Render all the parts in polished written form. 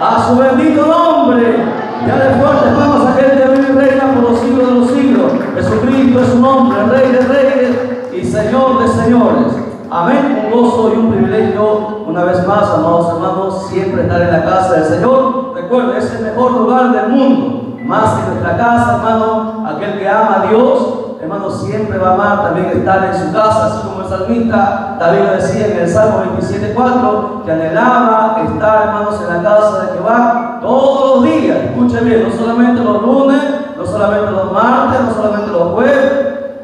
A su bendito nombre. Dale fuerte vamos a aquel que vive y reina por los siglos de los siglos. Jesucristo es su nombre, Rey de reyes y Señor de señores. Amén. Un gozo y un privilegio, una vez más, amados hermanos, siempre estar en la casa del Señor. Recuerda, es el mejor lugar del mundo, más que nuestra casa, hermano. Aquel que ama a Dios, hermano, siempre va a amar también estar en su casa, así como el salmista David lo decía en el Salmo 27:4, que anhelaba estar, hermanos, en la casa de Jehová todos los días. Escuchen bien, no solamente los lunes, no solamente los martes, no solamente los jueves,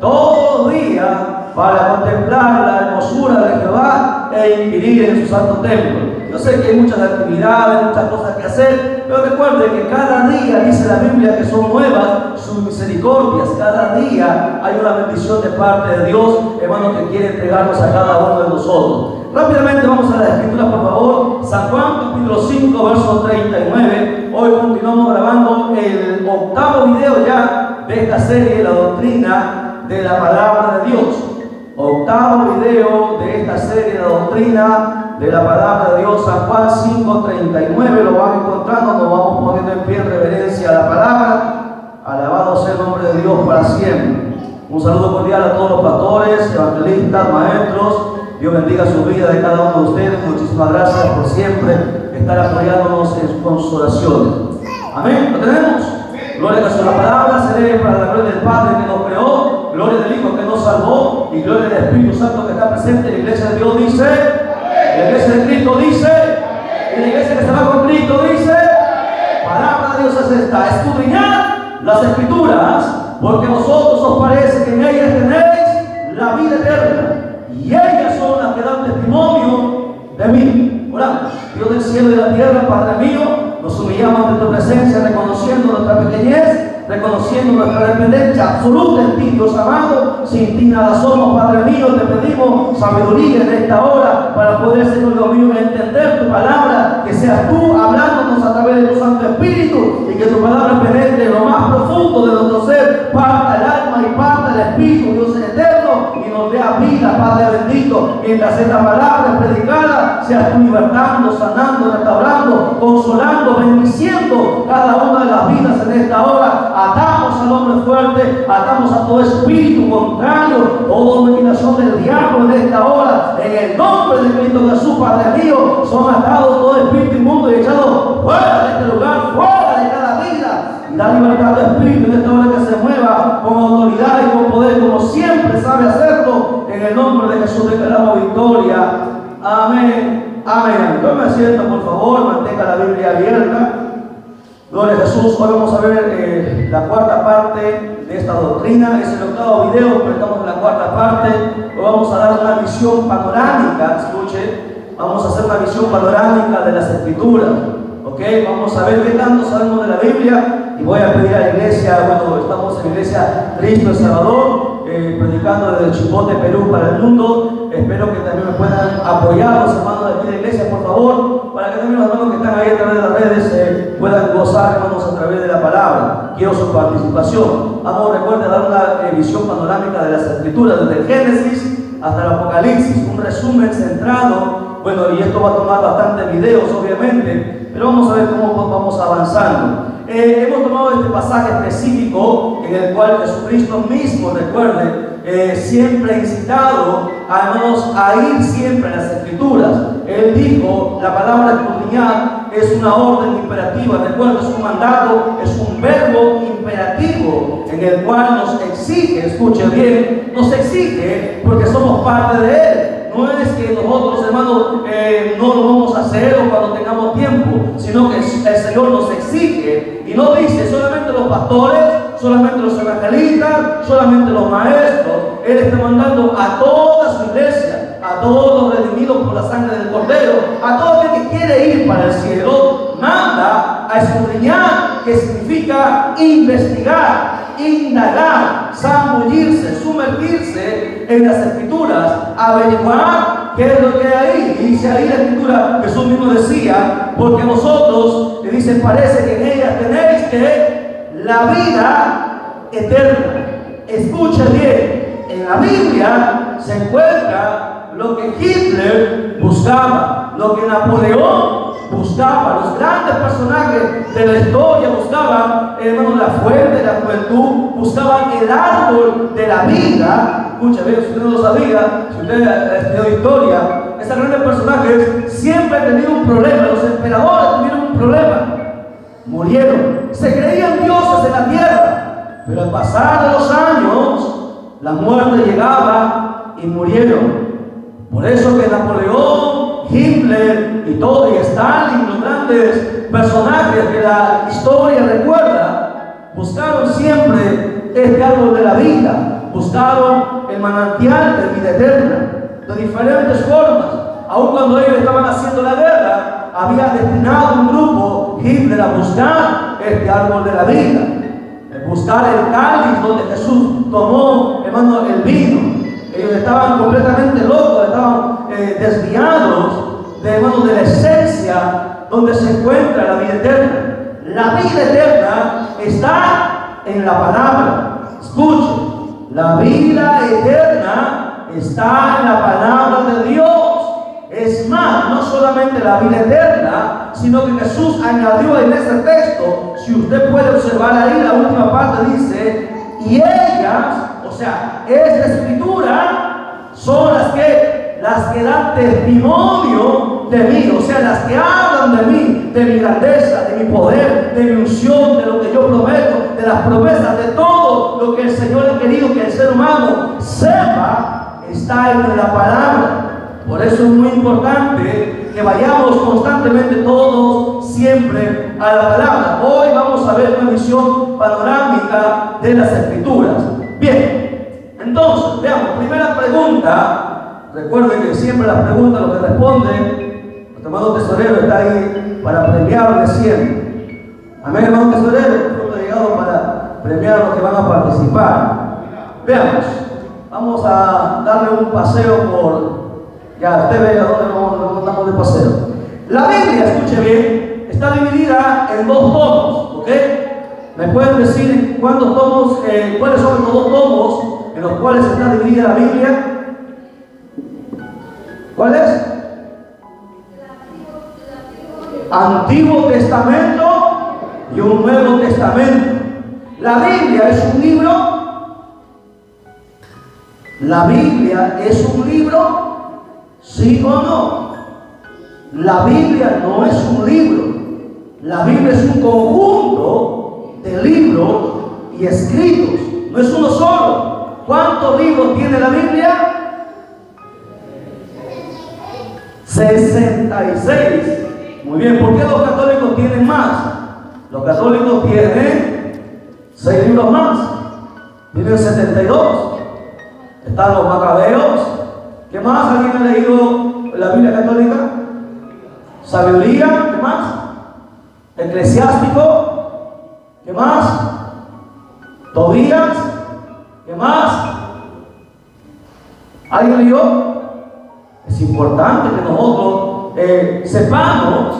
todos los días, para contemplar la hermosura de Jehová e inquirir en su santo templo. Yo sé que hay muchas actividades, muchas cosas que hacer, pero recuerden que cada día, dice la Biblia, que son nuevas sus misericordias. Cada día hay una bendición de parte de Dios, hermano, que quiere entregarnos a cada uno de nosotros. Rápidamente vamos a la escritura, por favor. San Juan capítulo 5, verso 39. Hoy continuamos grabando el octavo video ya de esta serie, la doctrina de la palabra de Dios. Octavo video de esta serie, la doctrina de la palabra de Dios. San Juan 5:39, lo van encontrando, nos vamos poniendo en pie en reverencia a la palabra. Alabado sea el nombre de Dios para siempre. Un saludo cordial a todos los pastores, evangelistas, maestros. Dios bendiga su vida de cada uno de ustedes. Muchísimas gracias por siempre estar apoyándonos con sus oraciones. Amén. ¿Lo tenemos? Gloria a la palabra, se lee para la gloria del Padre que nos creó, gloria del Hijo que nos salvó y gloria del Espíritu Santo que está presente en la iglesia de Dios. Dice, la iglesia de Cristo dice, y la iglesia que se va con Cristo dice, palabra de Dios es esta: escudriñad las Escrituras, porque a vosotros os parece que en ellas tenéis la vida eterna, y ellas son las que dan testimonio de mí. Oramos. Dios del cielo y de la tierra, Padre mío, nos humillamos ante tu presencia, reconociendo nuestra pequeñez, reconociendo nuestra dependencia absoluta en ti, Dios amado. Sin ti nada somos, Padre mío. Te pedimos sabiduría en esta hora para poder, Señor Dios mío, entender tu palabra, que seas tú hablándonos a través de tu Santo Espíritu y que tu palabra penetre en lo más profundo de nuestro ser, parta el alma y parta el espíritu, Dios eterno, y nos dé vida, Padre bendito. Mientras esta palabra es predicada, seas tú libertando, sanando, restaurando, consolando, bendiciendo cada una de las vidas en esta hora. Atamos al hombre fuerte, atamos a todo espíritu contrario, toda dominación del diablo en esta hora, en el nombre de Cristo Jesús, Padre mío. Son atados todo espíritu inmundo y echados fuera de este lugar, fuera de cada vida. Y da libertad de espíritu en esta hora, que se mueva con autoridad y con poder, como siempre sabe hacerlo. En el nombre de Jesús declaramos victoria. Amén. Amén. Tome asiento, por favor, mantenga la Biblia abierta. Gloria a Jesús. Hoy vamos a ver la cuarta parte de esta doctrina. Es el octavo video, pero estamos en la cuarta parte. Hoy vamos a dar una visión panorámica. Escuche, vamos a hacer una visión panorámica de las Escrituras. ¿Ok? Vamos a ver qué tanto sabemos de la Biblia. Y voy a pedir a la iglesia, bueno, estamos en la iglesia Cristo el Salvador, predicando desde Chipote, Perú, para el mundo. Espero que también me puedan apoyar los hermanos de aquí de la iglesia, por favor, para que también los hermanos que están ahí a través de las redes puedan gozar, hermanos, a través de la palabra. Quiero su participación. Vamos, recuerden dar una visión panorámica de las Escrituras, desde el Génesis hasta el Apocalipsis, un resumen centrado. Bueno, y esto va a tomar bastantes videos, obviamente, pero vamos a ver cómo vamos avanzando. Hemos tomado este pasaje específico en el cual Jesucristo mismo, recuerde, siempre ha incitado a hermanos a ir siempre a las Escrituras. Él dijo, la palabra escudriñar es una orden imperativa, recuerda, es un mandato, es un verbo imperativo en el cual nos exige, escuche bien, nos exige porque somos parte de Él. No es que nosotros, hermanos, no lo vamos a hacer o cuando tengamos tiempo, sino que el Señor nos exige. Y no dice solamente los pastores, solamente los evangelistas, solamente los maestros. Él está mandando a toda su iglesia, a todos los redimidos por la sangre del Cordero, a todo el que quiere ir para el cielo. Manda a escudriñar, que significa investigar, indagar, zambullirse, sumergirse en las Escrituras, averiguar qué es lo que hay ahí. Y dice ahí la Escritura, Jesús mismo decía, porque vosotros, le dice, parece que en ellas tenéis que la vida eterna. Escucha bien, en la Biblia se encuentra lo que Hitler buscaba, lo que Napoleón buscaban, los grandes personajes de la historia buscaban, hermanos, la fuente de la juventud, buscaban el árbol de la vida. Muchas veces usted no lo sabía, si usted ha estudiado historia, estos grandes personajes siempre han tenido un problema. Los emperadores tuvieron un problema, murieron, se creían dioses en la tierra, pero al pasar de los años la muerte llegaba y murieron. Por eso que Napoleón, Hitler y todo, y Stalin, los grandes personajes que la historia recuerda, buscaron siempre este árbol de la vida, buscaron el manantial de vida eterna, de diferentes formas. Aun cuando ellos estaban haciendo la guerra, había destinado un grupo, Hitler, a buscar este árbol de la vida, buscar el cáliz donde Jesús tomó, hermano, el vino. Ellos estaban completamente locos, estaban desviados de la esencia donde se encuentra la vida eterna. La vida eterna está en la palabra. Escuchen, la vida eterna está en la palabra de Dios. Es más, no solamente la vida eterna, sino que Jesús añadió en ese texto, si usted puede observar ahí, la última parte dice, y ellas, o sea, esta escritura, son las que dan testimonio de mí, o sea, las que hablan de mí, de mi grandeza, de mi poder, de mi unción, de lo que yo prometo, de las promesas, de todo lo que el Señor ha querido que el ser humano sepa, está en la palabra. Por eso es muy importante que vayamos constantemente todos siempre a la palabra. Hoy vamos a ver una visión panorámica de las Escrituras. Bien, entonces, veamos, primera pregunta. Recuerden que siempre las preguntas, lo que responden, nuestro hermano tesorero está ahí para premiarle siempre. Amén, hermano tesorero, hemos llegado para premiar a los que van a participar. Veamos, vamos a darle un paseo por... Ya, usted ve a dónde nos mandamos de paseo. La Biblia, escuche bien, está dividida en dos tomos, ¿ok? ¿Me pueden decir cuántos tomos, cuáles son los dos tomos en los cuales está dividida la Biblia? ¿Cuál es? Antiguo Testamento y un Nuevo Testamento. La Biblia es un libro. La Biblia es un libro. ¿Sí o no? La Biblia no es un libro. La Biblia es un conjunto de libros y escritos. No es uno solo. ¿Cuántos libros tiene la Biblia? 66. Muy bien, ¿por qué los católicos tienen más? Los católicos tienen 6 libros más. Tienen 72. Están los Macabeos. ¿Qué más? ¿Alguien ha leído la Biblia católica? Sabiduría. ¿Qué más? Eclesiástico. ¿Qué más? Tobías. ¿Qué más? ¿Alguien leyó? Es importante que nosotros sepamos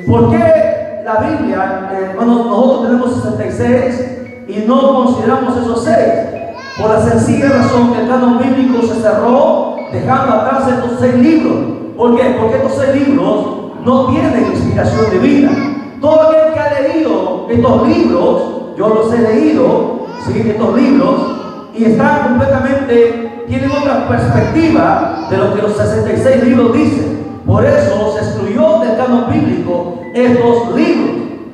por qué la Biblia, nosotros tenemos 66 y no consideramos esos 6. Por la sencilla razón que el canon bíblico se cerró, dejando atrás estos 6 libros. ¿Por qué? Porque estos 6 libros no tienen inspiración divina. Todo aquel que ha leído estos libros, yo los he leído, ¿sí? Estos libros, y están completamente, tienen otra perspectiva de lo que los 66 libros dicen. Por eso se excluyó del canon bíblico estos libros.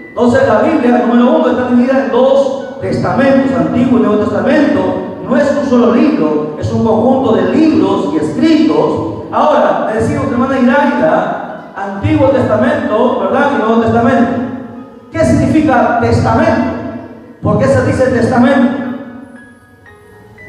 Entonces la Biblia, número 1, está dividida en 2 testamentos, Antiguo y Nuevo Testamento. No es un solo libro, es un conjunto de libros y escritos. Ahora, le decimos, hermana Iraida, Antiguo Testamento, ¿verdad? Y Nuevo Testamento. ¿Qué significa testamento? ¿Por qué se dice testamento?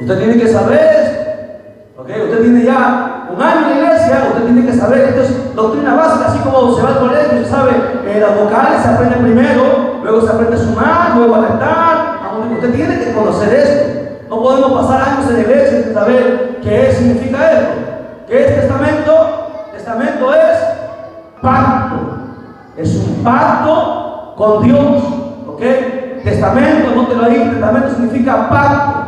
Usted tiene que saber, ¿ok? Usted tiene ya un año en la iglesia, usted tiene que saber, esto es doctrina básica, así como se va al colegio, se sabe las vocales, se aprende primero, luego se aprende a sumar, luego a restar. Usted tiene que conocer esto. No podemos pasar años en la iglesia sin saber qué significa esto. ¿Qué es testamento? Testamento es pacto. Es un pacto con Dios. ¿Ok? Testamento, no te lo digo, testamento significa pacto.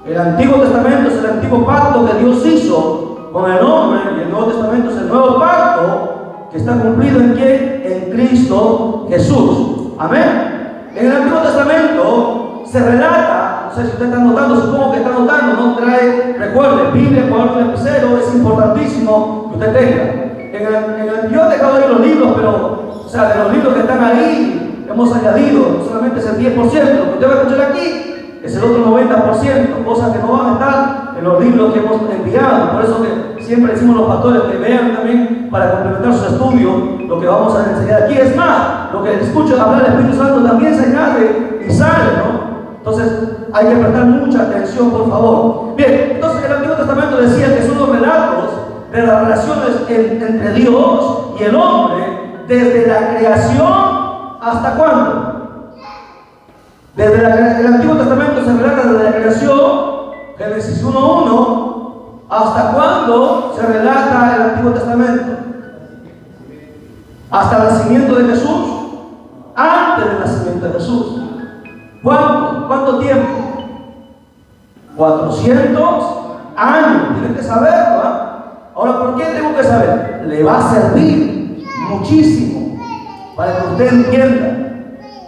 El Antiguo Testamento es el antiguo pacto que Dios hizo con el hombre, y el Nuevo Testamento es el nuevo pacto que está cumplido en quién? En Cristo Jesús. Amén. En el Antiguo Testamento se relata, no sé si usted está notando, supongo que está notando, no trae, recuerde, Biblia, cuaderno y lapicero, es importantísimo que usted tenga. Yo he dejado ahí los libros, pero, o sea, de los libros que están ahí, hemos añadido, solamente es el 10%, lo que usted va a escuchar aquí es el otro 90%, cosas que no van a estar en los libros que hemos enviado. Por eso que siempre decimos los pastores que vean también para complementar sus estudios lo que vamos a enseñar aquí. Es más, lo que escucho hablar del Espíritu Santo también se añade y sale, ¿no? Entonces hay que prestar mucha atención, por favor. Bien, entonces el Antiguo Testamento decía que son los relatos de las relaciones entre Dios y el hombre desde la creación hasta cuándo. Desde el Antiguo Testamento se relata desde la creación, Génesis 1:1, hasta cuándo se relata el Antiguo Testamento. Hasta el nacimiento de Jesús, antes del nacimiento de Jesús. ¿Cuánto tiempo? 400 años. Tienen que saberlo, ¿eh? Ahora, ¿por qué tengo que saber? Le va a servir muchísimo para que usted entienda.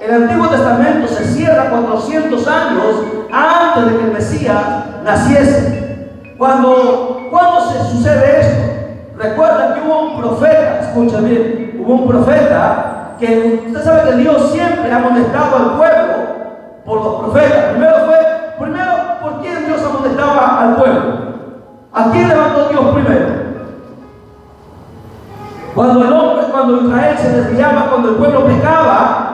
El Antiguo Testamento se cierra 400 años antes de que el Mesías naciese. ¿Cuándo se sucede esto? Recuerda que hubo un profeta, escucha bien, hubo un profeta que usted sabe que Dios siempre ha amonestado al pueblo por los profetas. Primero, ¿por quién Dios amonestaba al pueblo? ¿A quién levantó Dios primero? Cuando Israel se desviaba, cuando el pueblo pecaba,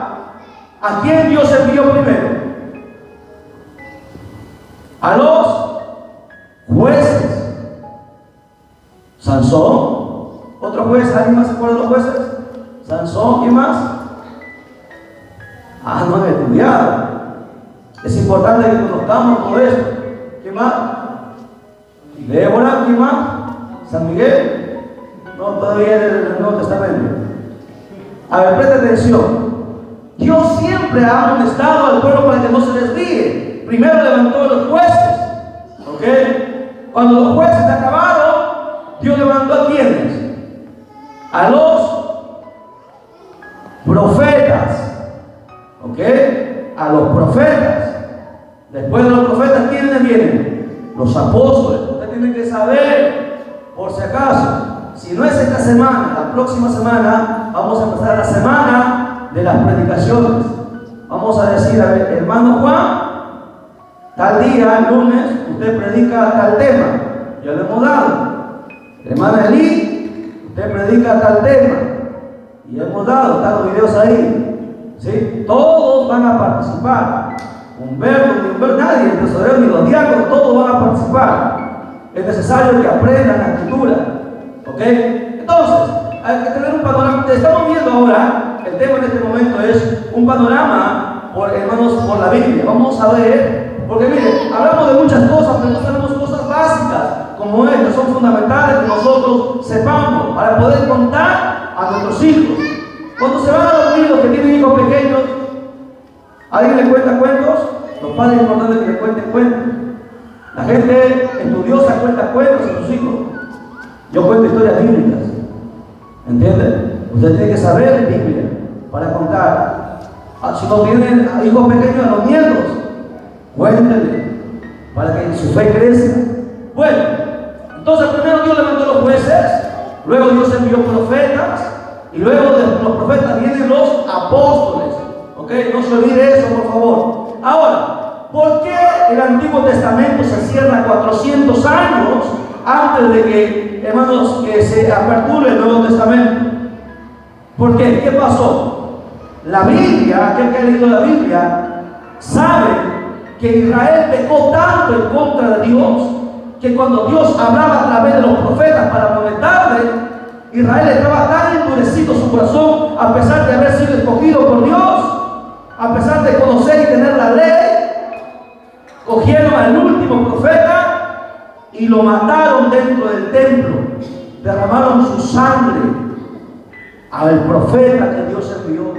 ¿a quién Dios envió primero? A los jueces. Sansón, otro juez, ¿alguien más se acuerda de los jueces? Sansón, ¿quién más? No han estudiado. Es importante que conozcamos todo esto. ¿Quién más? Débora, ¿quién más? San Miguel. No, todavía en el Nuevo Testamento. A ver, presta atención. Dios siempre ha amonestado al pueblo para que no se desvíe. Primero levantó a los jueces. ¿Ok? Cuando los jueces acabaron, Dios levantó a quienes? A los profetas. ¿Ok? A los profetas. Después de los profetas, ¿quiénes vienen? Los apóstoles. Usted tiene que saber, por si acaso, si no es esta semana, la próxima semana, vamos a empezar la semana de las predicaciones. Vamos a decir, a ver, hermano Juan, tal día, el lunes, usted predica tal tema. Ya lo hemos dado. Hermana Eli, usted predica tal tema. Y ya hemos dado, están los videos ahí. ¿Sí? Todos van a participar. Humberto, ni Humberto, nadie, el tesorero ni los diáconos, todos van a participar. Es necesario que aprendan la escritura. ¿Ok? Entonces, hay que tener un panorama. Estamos viendo ahora, el tema en este momento es un panorama, hermanos, por la Biblia. Vamos a ver, porque miren, hablamos de muchas cosas, pero no sabemos cosas básicas como estas. Son fundamentales que nosotros sepamos para poder contar a nuestros hijos. Cuando se van a dormir los que tienen hijos pequeños, ¿alguien le cuenta cuentos? Los padres es importante que le cuenten cuentos. La gente estudiosa cuenta cuentos a sus hijos. Yo cuento historias bíblicas. ¿Entienden? Usted tiene que saber Biblia para contar. Si no tienen hijos pequeños, a los nietos, cuéntenle para que su fe crezca. Bueno, entonces primero Dios levantó los jueces, luego Dios envió profetas, y luego de los profetas vienen los apóstoles. ¿Ok? No se olvide eso, por favor. Ahora, ¿por qué el Antiguo Testamento se cierra 400 años antes de que, hermanos, que se aperture el Nuevo Testamento? ¿Por qué? ¿Qué pasó? La Biblia, aquel que ha leído la Biblia, sabe que Israel pecó tanto en contra de Dios, que cuando Dios hablaba a través de los profetas para amonestarle, Israel estaba tan endurecido su corazón, a pesar de haber sido escogido por Dios, a pesar de conocer y tener la ley, cogieron al último profeta y lo mataron dentro del templo, derramaron su sangre al profeta que Dios envió.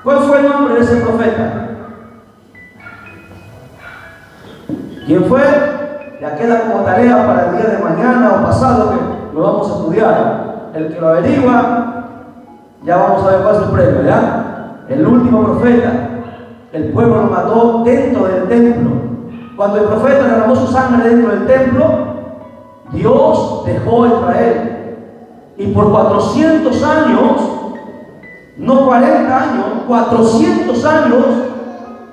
¿Cuál fue el nombre de ese profeta? ¿Quién fue? Ya queda como tarea para el día de mañana o pasado que lo vamos a estudiar. el que lo averigua, ya vamos a ver cuál es el premio, ¿ya? El último profeta, el pueblo lo mató dentro del templo. Cuando el profeta derramó su sangre dentro del templo, Dios dejó a Israel. Y por 400 años, no 40 años, 400 años,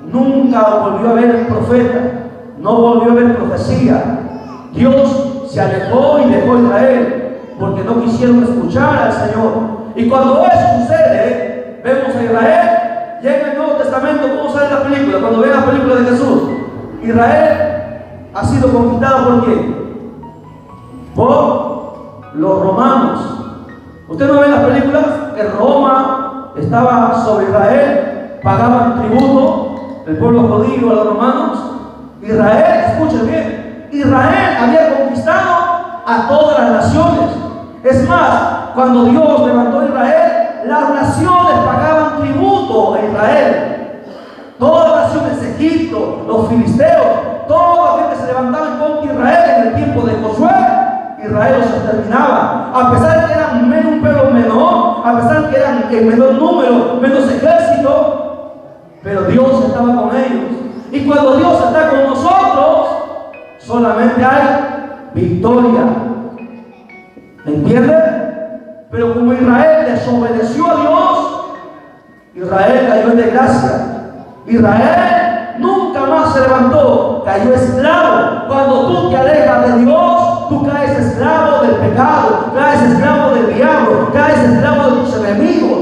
nunca volvió a ver el profeta, no volvió a ver profecía. Dios se alejó y dejó a Israel porque no quisieron escuchar al Señor. Y cuando eso sucede, vemos a Israel, y en el Nuevo Testamento, ¿cómo sale la película? Cuando ven la película de Jesús, Israel ha sido conquistado ¿por quién? Por los romanos. ¿Usted no ve las películas? Que Roma estaba sobre Israel, pagaban tributo, el pueblo judío a los romanos. Israel, escuchen bien, Israel había conquistado a todas las naciones. Es más, cuando Dios levantó a Israel, las naciones pagaban tributo a Israel. Todas las naciones, Egipto, los filisteos, todo aquel que se levantaba en contra de Israel en el tiempo de Josué, Israel los exterminaba. A pesar de que eran un pueblo menor, a pesar de que eran en menor número, menos ejército, pero Dios estaba con ellos. Y cuando Dios está con nosotros, solamente hay victoria. ¿Me entiende? Pero como Israel desobedeció a Dios, Israel cayó en desgracia. Israel nunca más se levantó, cayó esclavo. Cuando tú te alejas de Dios, tú caes esclavo del pecado, caes esclavo del diablo, caes esclavo de tus enemigos.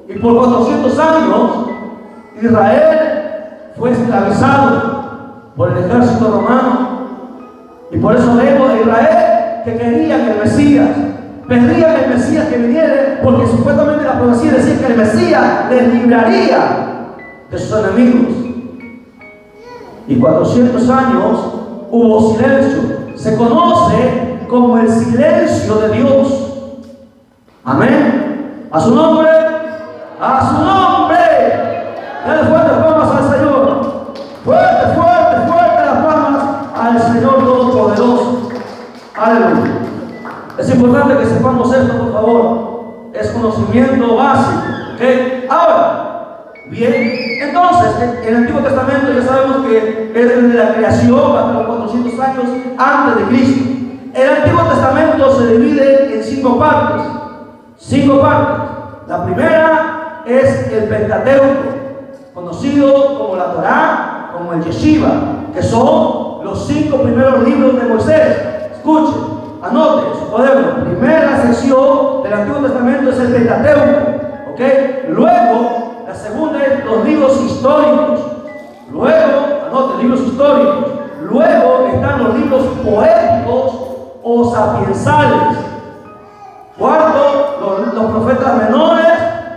Y por 400 años, Israel fue esclavizado por el ejército romano. Y por eso vemos a Israel que querían el Mesías, pedían el Mesías que viniera, porque supuestamente la profecía decía que el Mesías les libraría de sus enemigos. Y 400 años hubo silencio. Se conoce como el silencio de Dios. Amén. A su nombre, a su nombre. Dale fuerte palmas al Señor. Fuerte, fuerte, fuerte las palmas al Señor Todopoderoso. Aleluya. Es importante que sepamos esto, por favor. Es conocimiento básico. ¿Okay? Ahora, bien, entonces, en el Antiguo Testamento ya sabemos que es desde la creación hasta los 400 años antes de Cristo. El Antiguo Testamento se divide en 5 partes. 5 partes. La primera es el Pentateuco, conocido como la Torá, como el Yeshiva, que son los 5 primeros libros de Moisés. Escuchen, anoten su cuaderno. Primera sección del Antiguo Testamento es el Pentateuco. ¿Okay? Luego, la segunda es los libros históricos. Luego, anoten, libros históricos. Luego están los libros poéticos o sapiensales. Cuarto, los profetas menores.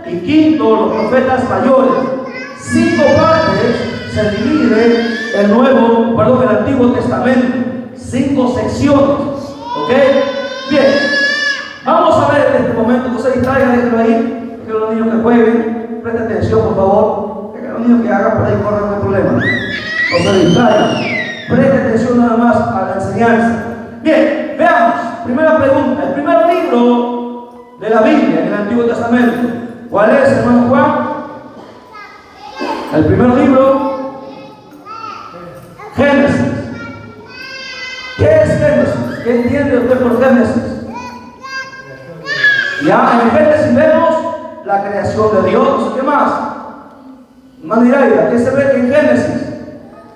Y quinto, los profetas mayores. 5 partes se divide el Antiguo Testamento. 5 secciones. ¿Ok? Bien. Vamos a ver en este momento. No se distraigan, déjenlo ahí. Que los niños que jueguen, presten atención, por favor. Que los niños que hagan por ahí corran, no hay problema. No se distraigan. Presten atención nada más a la enseñanza. Bien, veamos. Primera pregunta. El primer libro de la Biblia en el Antiguo Testamento. ¿Cuál es, hermano Juan? El primer libro, Génesis. ¿Qué es Génesis? ¿Qué entiende usted por Génesis? Ya en Génesis vemos la creación de Dios. ¿Qué más? Maniraida, ¿qué se ve en Génesis?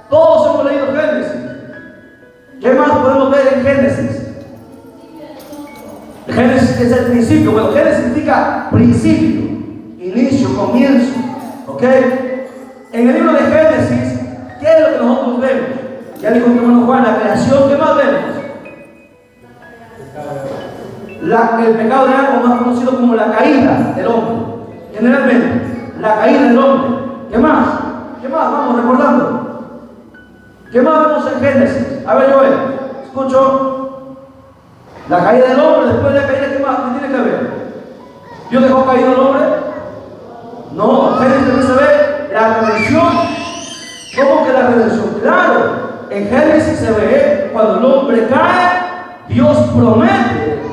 Todos hemos leído Génesis. ¿Qué más podemos ver en Génesis? Génesis es el principio. Bueno, Génesis significa principio, inicio, comienzo. ¿Ok? En el libro de Génesis, ¿qué es lo que nosotros vemos? Ya dijo mi hermano Juan, la creación. ¿Qué más vemos? El pecado de Adán, más conocido como la caída del hombre. Generalmente, la caída del hombre. ¿Qué más? ¿Qué más? Vamos recordando. ¿Qué más vemos en Génesis? A ver, Joel, escucho. La caída del hombre. Después de la caída, ¿qué más? ¿Qué tiene que ver? ¿Dios dejó caído al hombre? No, en Génesis también se ve la redención. ¿Cómo que la redención? Claro, en Génesis se ve cuando el hombre cae, Dios promete.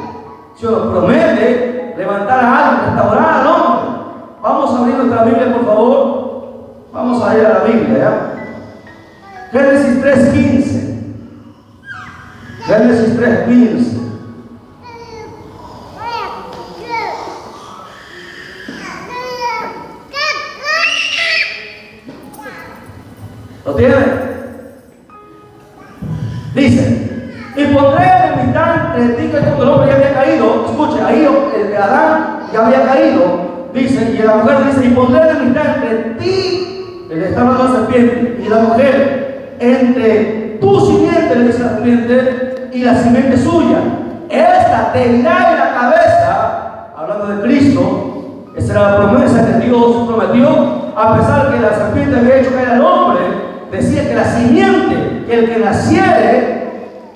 Si nos promete levantar a alguien, restaurar al hombre. Vamos a abrir nuestra Biblia, por favor. Vamos a ir a la Biblia, ¿ya? Génesis 3:15. Génesis 3:15. ¿Lo tiene? Dice: y pondré enemistad entre ti, que cuando el hombre ya había caído, escuche, ahí el de Adán ya había caído, dice, y la mujer dice: y pondré enemistad entre ti, el está hablando de la serpiente, y la mujer, entre tu simiente, le dice la serpiente, y la simiente suya. Esta te irá en la cabeza, hablando de Cristo. Esa era la promesa que Dios prometió, a pesar que la serpiente había hecho caer al hombre. Decía que la simiente, que el que naciere,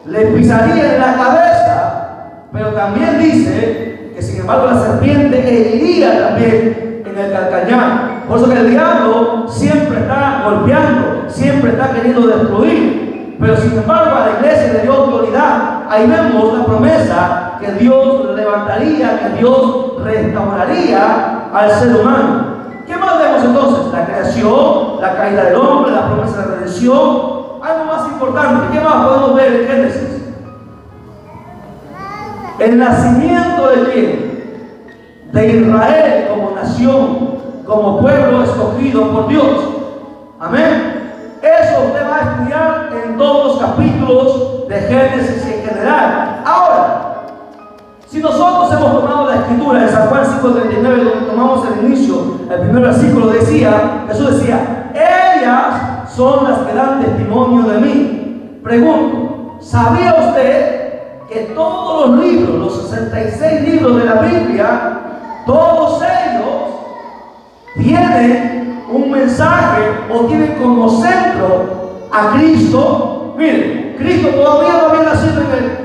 le pisaría en la cabeza, pero también dice que sin embargo la serpiente heriría también en el calcañar. Por eso que el diablo siempre está golpeando, siempre está queriendo destruir, pero sin embargo a la iglesia le dio autoridad. Ahí vemos la promesa que Dios levantaría, que Dios restauraría al ser humano. ¿Qué más vemos entonces? La creación, la caída del hombre, la promesa de redención. Algo más importante, ¿qué más podemos ver en Génesis? El nacimiento de quién? De Israel como nación, como pueblo escogido por Dios. Amén. Eso usted va a estudiar en todos los capítulos de Génesis en general. Ahora, si nosotros hemos tomado la escritura de San Juan 5:39, donde tomamos el inicio, el primer versículo, decía, Jesús decía: ellas son las que dan testimonio de mí. Pregunto, ¿sabía usted que todos los libros, los 66 libros de la Biblia, todos ellos tienen un mensaje o tienen como centro a Cristo? Miren, Cristo todavía no había nacido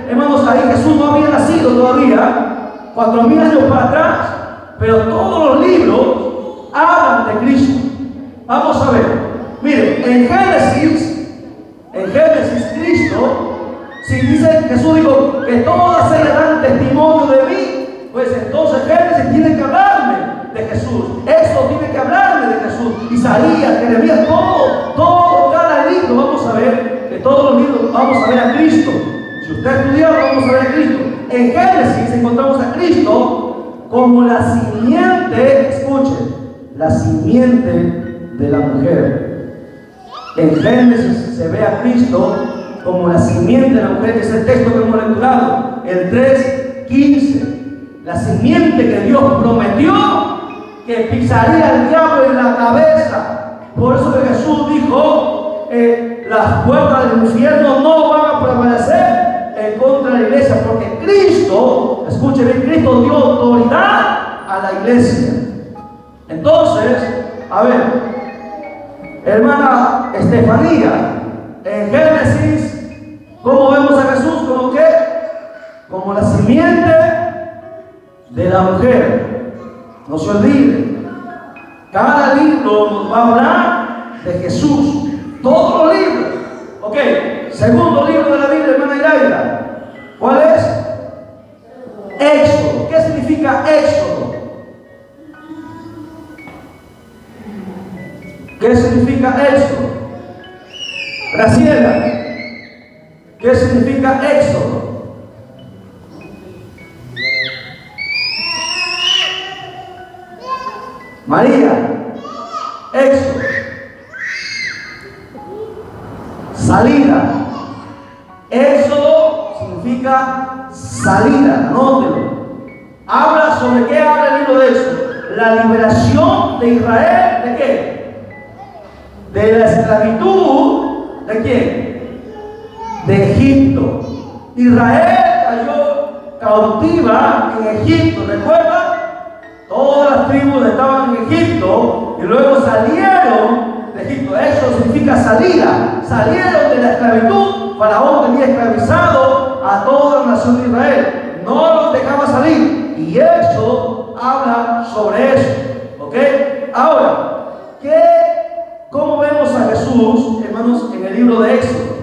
hermanos, ahí Jesús no había nacido todavía, 4000 años para atrás, pero todos los libros hablan de Cristo. Vamos a ver, miren, en Génesis Cristo, si dice, Jesús dijo que todas ellas dan testimonio de mí, pues entonces Génesis tiene que hablarme de Jesús, Éxodo tiene que hablarme de Jesús, Isaías, Jeremías, todo, cada libro vamos a ver, que todos los libros vamos a ver a Cristo. Si usted ha estudiado, vamos a ver a Cristo. En Génesis encontramos a Cristo como la simiente, escuchen, la simiente de la mujer. En Génesis se ve a Cristo como la simiente de la mujer, que es el texto que hemos lecturado, el 3:15. La simiente que Dios prometió que pisaría al diablo en la cabeza. Por eso que Jesús dijo: las puertas del infierno no van a prevalecer en contra de la iglesia, porque Cristo, escuchen bien, Cristo dio autoridad a la iglesia. Entonces, a ver, hermana Estefanía, en Génesis, ¿cómo vemos a Jesús? ¿Como qué? Como la simiente de la mujer. No se olvide, cada libro nos va a hablar de Jesús, todos los libros. Ok, segundo libro de la Biblia, hermana Iraida, ¿cuál es? Éxodo. ¿Qué significa Éxodo? ¿Qué significa Éxodo? Graciela, ¿qué significa Éxodo? María, Éxodo. Salida. Éxodo significa salida, anótelo. Habla sobre qué habla el libro de Éxodo. La liberación de Israel, ¿de qué? De la esclavitud, ¿de quién? De Egipto. Israel cayó cautiva en Egipto, ¿recuerda? Todas las tribus estaban en Egipto y luego salieron de Egipto. Eso significa salida. Salieron de la esclavitud. Faraón tenía esclavizado a toda la nación de Israel. No los dejaba salir. Y eso habla sobre eso. ¿Ok? Ahora, ¿cómo vemos a Jesús, hermanos, en el libro de Éxodo?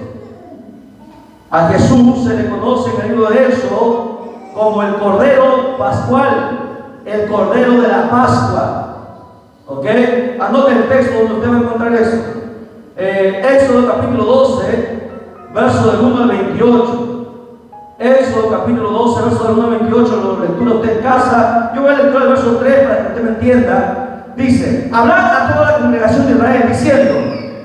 A Jesús se le conoce en el libro de Éxodo como el Cordero Pascual. el Cordero de la Pascua. ¿Ok? Anote el texto donde usted va a encontrar eso. Éxodo capítulo 12, verso del 1 al 28. Éxodo capítulo 12, verso del 1 al 28, lo lectura usted en casa. Yo voy a leer el verso 3 para que usted me entienda. Dice: hablad a toda la congregación de Israel diciendo: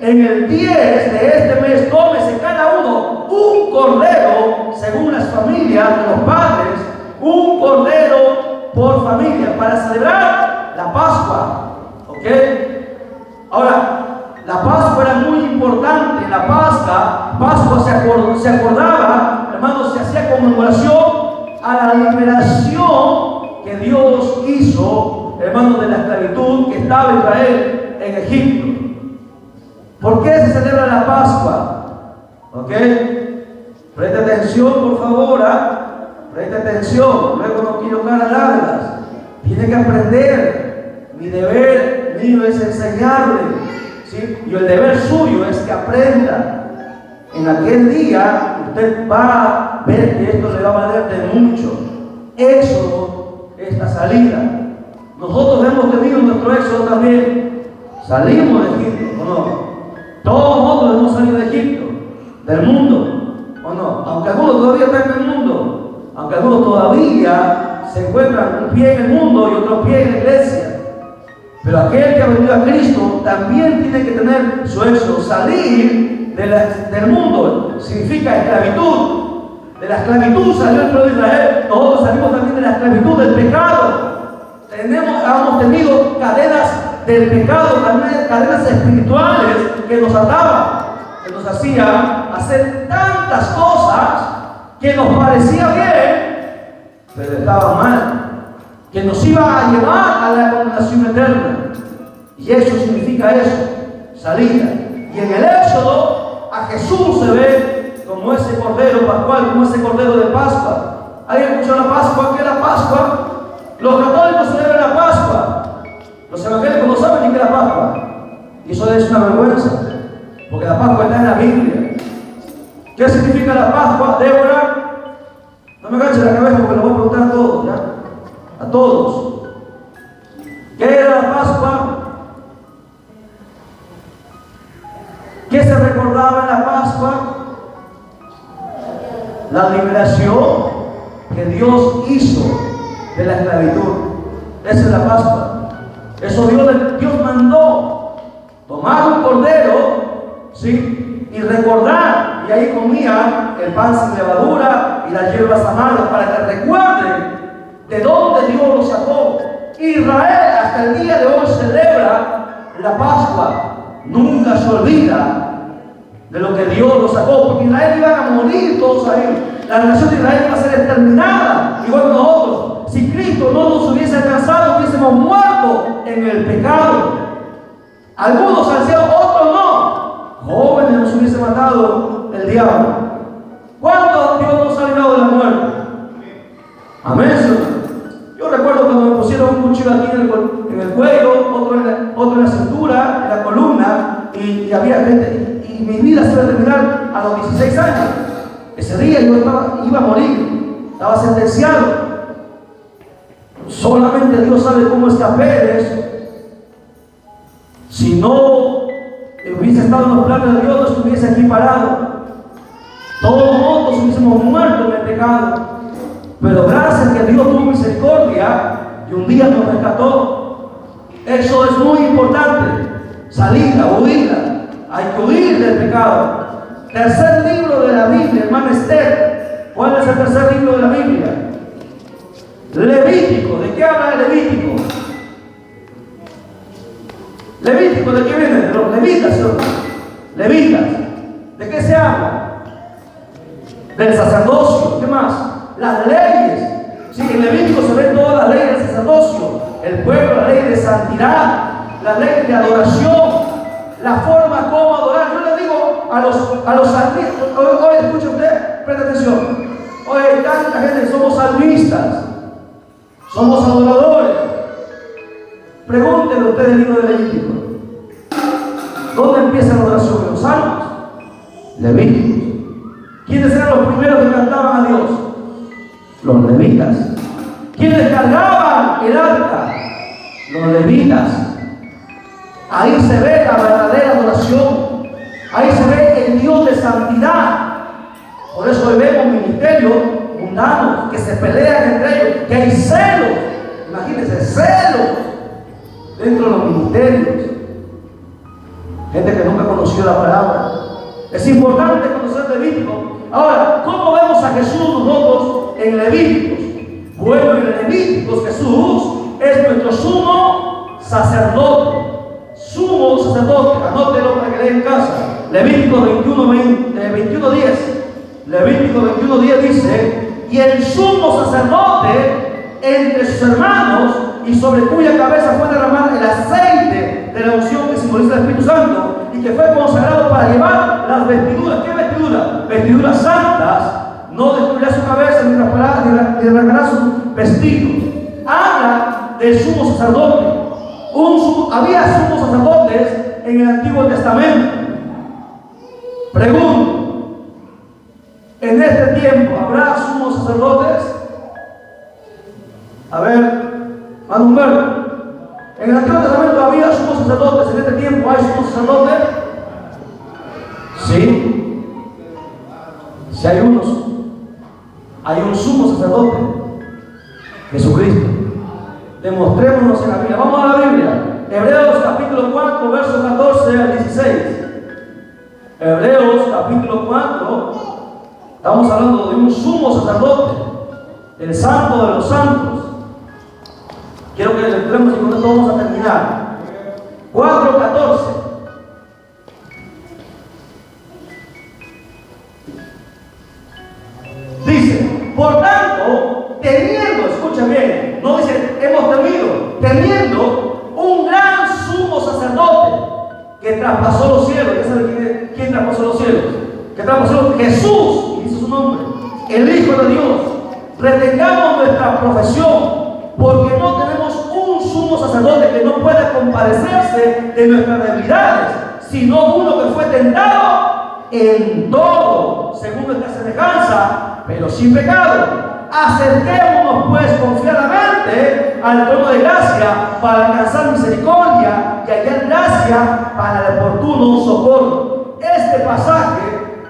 en el 10 de este mes tómese cada uno un cordero según las familias de los padres, un cordero por familia, para celebrar la Pascua. ¿Ok? Ahora, la Pascua era muy importante. La Pascua se acordaba, hermanos, se hacía conmemoración a la liberación que Dios hizo, hermanos, de la esclavitud que estaba Israel en Egipto. ¿Por qué se celebra la Pascua? ¿Ok? Preste atención, por favor. Preste atención. Luego no quiero caras largas. Tiene que aprender. Mi deber mío es enseñarle. ¿Sí? Y el deber suyo es que aprenda. En aquel día usted va a ver que esto le va a valer de mucho. Éxodo, esta salida. Nosotros hemos tenido nuestro éxodo también. Salimos de Egipto, ¿o no? Todos nosotros hemos salido de Egipto, del mundo, ¿o no? Aunque algunos todavía están en el mundo, aunque algunos todavía se encuentran un pie en el mundo y otro pie en la iglesia. Pero aquel que ha venido a Cristo también tiene que tener su éxodo. Salir del mundo significa esclavitud. De la esclavitud salió el pueblo de Israel. Nosotros salimos también de la esclavitud del pecado. Hemos tenido cadenas del pecado, cadenas espirituales que nos ataban, que nos hacían hacer tantas cosas que nos parecía bien, pero estaba mal, que nos iba a llevar a la condenación eterna. Y eso significa eso, salida. Y en el Éxodo a Jesús se ve como ese cordero pascual, como ese cordero de Pascua. ¿Alguien escuchó la Pascua? ¿Qué es la Pascua? Los católicos celebran la Pascua. Los evangélicos no saben ni qué es la Pascua. Y eso es una vergüenza, porque la Pascua está en la Biblia. ¿Qué significa la Pascua, Débora? No me agache la cabeza porque lo voy a preguntar a todos, ¿ya? A todos. ¿Qué era la Pascua? ¿Qué se recordaba en la Pascua? La liberación que Dios hizo de la esclavitud. Esa es la Pascua. Eso Dios mandó tomar un cordero, ¿sí? Y recordar. Y ahí comía el pan sin levadura y las hierbas amargas para que recuerden de dónde Dios los sacó. Israel hasta el día de hoy celebra la Pascua. Nunca se olvida de lo que Dios los sacó, porque Israel iban a morir todos ahí. La nación de Israel iba a ser exterminada, igual que nosotros. Si Cristo no nos hubiese alcanzado, hubiésemos muerto en el pecado. Algunos ancianos, otros no. Jóvenes nos hubiese matado el diablo. ¿Cuántos Dios nos ha librado de la muerte? Amén, Señor. Yo recuerdo cuando me pusieron un cuchillo aquí en el cuello, otro en la cintura, en la columna, y había gente, y mi vida se iba a terminar a los 16 años. Ese día yo iba a morir, estaba sentenciado. Solamente Dios sabe cómo escapé de eso. Si no hubiese estado en los planes de Dios, no estuviese aquí parado. Todos nosotros hubiésemos muerto en el pecado. Pero gracias que Dios tuvo misericordia y un día nos rescató. Eso es muy importante. Salida, huida. Hay que huir del pecado. Tercer libro de la Biblia, hermano Esther. ¿Cuál es el tercer libro de la Biblia? Levítico. ¿De qué habla el Levítico? Levítico, ¿de qué viene? De los levitas, ¿sí? Levitas. ¿De qué se habla? Del sacerdocio. ¿Qué más? Las leyes. Sí, en Levítico se ven todas las leyes del sacerdocio. El pueblo, la ley de santidad, la ley de adoración, la forma como adorar. Yo le digo a los salmistas, hoy escuche usted, presta atención. Hoy tanta gente, somos salmistas, somos adoradores. Pregúntenle ustedes el libro de Levítico. ¿Dónde empieza la adoración? ¿En los salmos? Levíticos. ¿Quiénes eran los primeros que cantaban a Dios? Los levitas. ¿Quiénes cargaban llevar el arca? Los levitas. Ahí se ve la verdadera adoración. Ahí se ve el Dios de santidad. Por eso hoy vemos ministerios mundanos que se pelean entre ellos, que hay celos. Imagínense, celos dentro de los ministerios. Gente que nunca conoció la palabra. Es importante conocer Levítico. Ahora, ¿cómo vemos a Jesús nosotros en Levíticos? Bueno, en Levíticos Jesús es nuestro sumo sacerdote. Sumo sacerdote, anótelo para que lea en casa. Levítico 21:10. Levítico 21:10 dice: y el sumo sacerdote entre sus hermanos, y sobre cuya cabeza fue derramado el aceite de la unción que simboliza el Espíritu Santo, y que fue consagrado para llevar las vestiduras. ¿Qué vestiduras? Vestiduras santas. No destruirá su cabeza ni arrancará sus vestidos. Habla del sumo sacerdote. Había sumos sacerdotes en el Antiguo Testamento. Pregunto, ¿en este tiempo habrá sumos sacerdotes? A ver, Humberto, ¿en el Antiguo Testamento había sumos sacerdotes? ¿En este tiempo hay sumos sacerdotes? Sí. Si hay unos, hay un sumo sacerdote, Jesucristo. Demostrémonos en la Biblia. Vamos a la Biblia. Hebreos capítulo 4, versos 14 al 16. Hebreos capítulo 4. Estamos hablando de un sumo sacerdote, el santo de los santos. Quiero que le entremos y con esto vamos a terminar. 4:14. Dice: por tanto, teniendo, escucha bien, no dice hemos teniendo un gran sumo sacerdote que traspasó los cielos. ¿Ya sabe quién traspasó los cielos? Que traspasó Jesús, y dice su nombre, el Hijo de Dios. Retengamos nuestra profesión, porque no tenemos un sumo sacerdote que no pueda compadecerse de nuestras debilidades, sino uno que fue tentado en todo, según nuestra semejanza, pero sin pecado. Acerquémonos pues confiadamente al trono de gracia para alcanzar misericordia y hallar gracia para el oportuno socorro. Este pasaje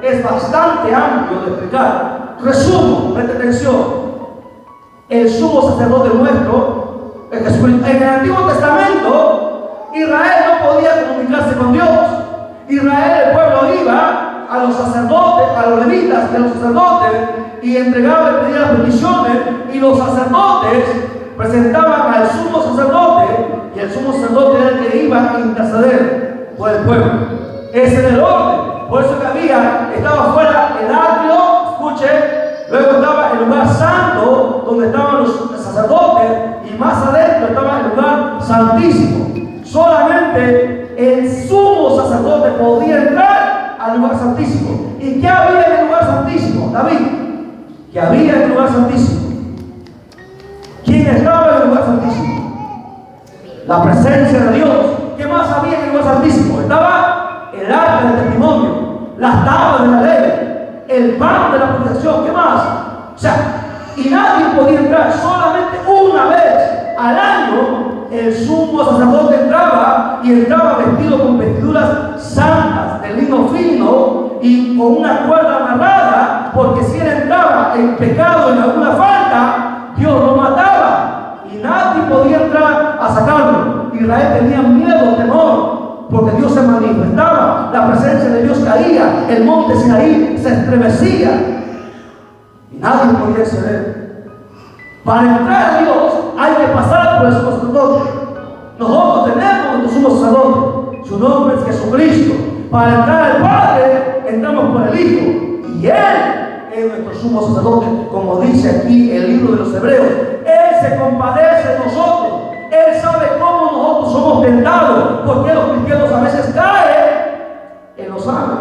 es bastante amplio de explicar. Resumo, preste atención. El sumo sacerdote nuestro, en el Antiguo Testamento, Israel no podía comunicarse con Dios. Israel, el pueblo, iba a los sacerdotes, a los levitas y a los sacerdotes, y entregaba y pedía las peticiones, y los sacerdotes presentaban al sumo sacerdote, y el sumo sacerdote era el que iba a interceder por el pueblo. Ese era el orden. Por eso que estaba fuera el atrio, escuche, luego estaba el lugar santo, donde estaban los sacerdotes, y más adentro estaba el lugar santísimo. Solamente el sumo sacerdote podía entrar al lugar santísimo. ¿Y qué había en el lugar santísimo, David? ¿Qué había en el lugar santísimo? ¿Quién estaba en el lugar santísimo? La presencia de Dios. ¿Qué más había en el lugar santísimo? Estaba el arca del testimonio, las tablas de la ley, el pan de la purificación. ¿Qué más? O sea, y nadie podía entrar. Solamente una vez al año el sumo sacerdote entraba, y entraba vestido con vestiduras santas de lino fino y con una cuerda amarrada, porque si él entraba en pecado, en alguna falta, Dios lo mataba y nadie podía entrar a sacarlo. Israel tenía miedo, temor, porque Dios se manifestaba, la presencia de Dios caía, el monte Sinaí se estremecía y nadie podía acceder. Para entrar a Dios hay que pasar por el sumo sacerdote. Nosotros tenemos nuestro sumo sacerdote, su nombre es Jesucristo. Para entrar al Padre entramos por el Hijo, y Él es nuestro sumo sacerdote, como dice aquí el libro de los Hebreos. Él se compadece de nosotros. Él sabe cómo nosotros somos tentados, porque los cristianos a veces caen. Él lo sabe.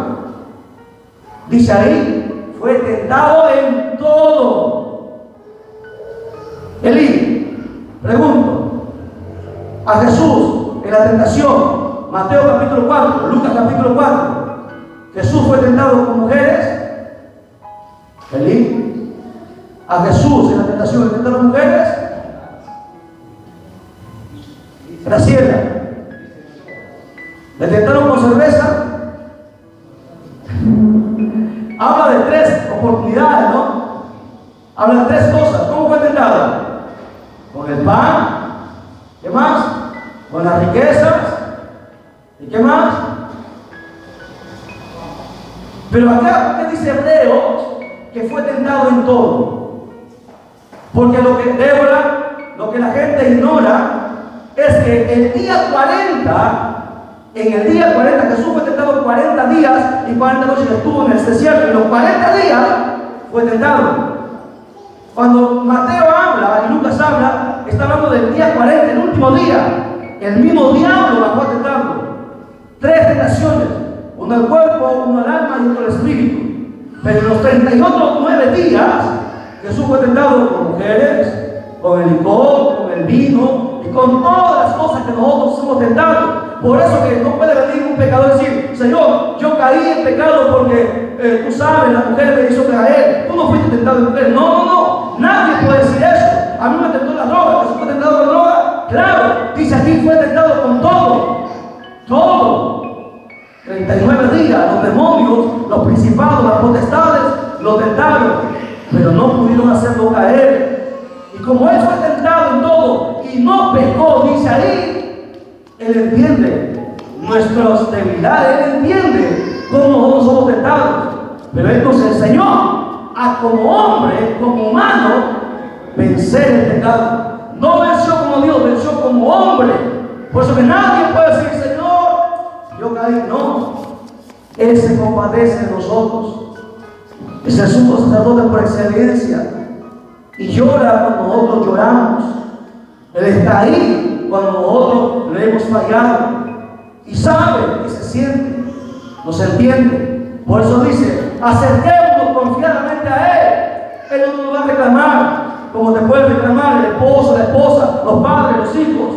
Dice ahí, fue tentado en todo. Elí, pregunto, a Jesús en la tentación, Mateo capítulo 4, Lucas capítulo 4, Jesús fue tentado con mujeres. Elí, a Jesús en la tentación, ¿le tentaron mujeres? Graciela. ¿Le tentaron con cerveza? Habla de 3 oportunidades, ¿no? Habla de 3 cosas. ¿Cómo fue tentado? Con el pan. ¿Qué más? Con las riquezas. ¿Y qué más? Pero acá, ¿por qué dice Hebreos que fue tentado en todo? Porque lo que Débora, lo que la gente ignora, es que el día 40, en el día 40, Jesús fue tentado 40 días y 40 noches estuvo en el desierto. Y los 40 días fue tentado. Cuando Mateo habla y Lucas habla, está hablando del día 40, el último día. El mismo diablo bajó a tentarlo. 3 tentaciones: uno al cuerpo, uno al alma y otro al espíritu. Pero en los 39 días, Jesús fue tentado con mujeres, con el licor, con el vino y con todas las cosas que nosotros somos tentados. Por eso que no puede venir un pecador y decir: Señor, yo caí en pecado porque tú sabes, la mujer me hizo caer. Tú no fuiste tentado en mujer. No. Nadie puede decir eso. A mí me tentó la droga. ¿Jesús fue tentado con droga? Claro. Dice aquí: fue tentado con todo. Todo. 39 días. Los demonios, los principados, las potestades lo tentaron, pero no pudieron hacerlo caer. Y como él fue tentado en todo y no pecó, dice ahí, él entiende nuestras debilidades, él entiende cómo nosotros somos tentados. Pero él nos enseñó a, como hombre, como humano, vencer el pecado. No venció como Dios, venció como hombre. Por eso que nadie puede decir: Señor, yo caí. No, Él se compadece de nosotros. Es el sumo sacerdote por excelencia y llora cuando nosotros lloramos. Él está ahí cuando nosotros le hemos fallado y sabe que se siente, nos entiende. Por eso dice: acerquémonos confiadamente a Él. Él no nos va a reclamar como te puede reclamar el esposo, la esposa, los padres, los hijos.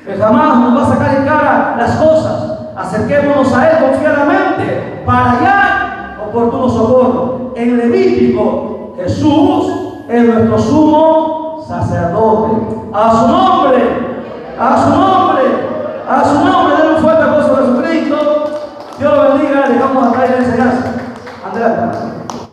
Él jamás nos va a sacar en cara las cosas. Acerquémonos a Él confiadamente para hallar oportuno socorro. En Levítico, Jesús es nuestro sumo sacerdote. A su